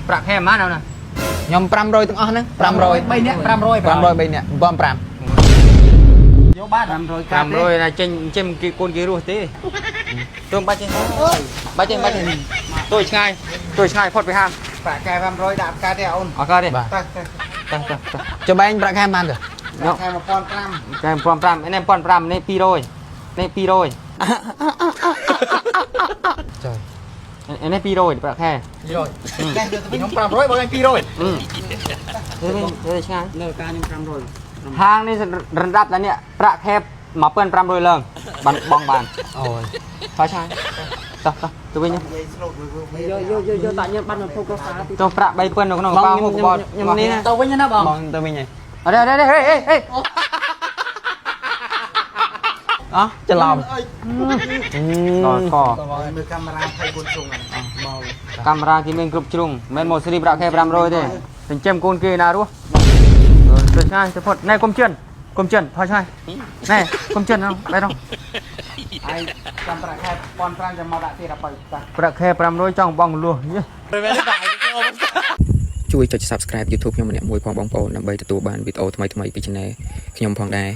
ប្រាក់ខែម៉ានណាខ្ញុំ500ទាំងអស់ហ្នឹង500 3នាក់500 3នាក់បំ5យកបាន500ណាចេញចេញគេកូនគេរស់ទេទងបាច់ចេញបាច់ចេញទួយឆ្ងាយផុតពីហាងប្រាក់ខែ500ដាក់កើតទេអូនអត់កើតទេទៅចាំបែងប្រាក់ខែប៉ុន្មានទៅប្រាក់ខែ1500ខែ1500នេះ1500នេះ200នេះ200ចុយនេះ200ប្រាក់ខែ200តែយកទៅខ្ញុំ500បើខ្ញុំ200ទៅឆ្ងាយនៅការខ្ញុំ500ហាងនេះរំដាប់តែនេះប្រាក់ខែ1500ឡើងបងបានអូយថយឆ្ងាយទៅវិញយកតាញ៉ាំបានមកពុកក៏សារទៅប្រាក់3000នៅក្នុងកប៉ាល់ខ្ញុំនេះទៅវិញណាបងទៅវិញហីអរហេអោះច្រឡំកមើលកាមេរ៉ា24ជ្រុងកាមេរ៉ាគេមានគ្រប់ជ្រុងមិនមែនមកសេរីប្រាក់ខែ500ទេចិញ្ចឹមកូនគេណារស់ទៅឆ្ងាយទៅផុតណែកុំជឿនថយឆ្ងាយណែកុំជឿនបែរនោះហើយចាំប្រាក់ខែ1500ចាំមកដាក់ទៀតដល់ប្រាក់ខែ500ចង់បងលួសជួយចុច Subscribe YouTube ខ្ញុំម្នាក់មួយផងបងប្អូនដើម្បីទទួលបានវីដេអូថ្មីៗពី Channel ខ្ញុំផងដែរ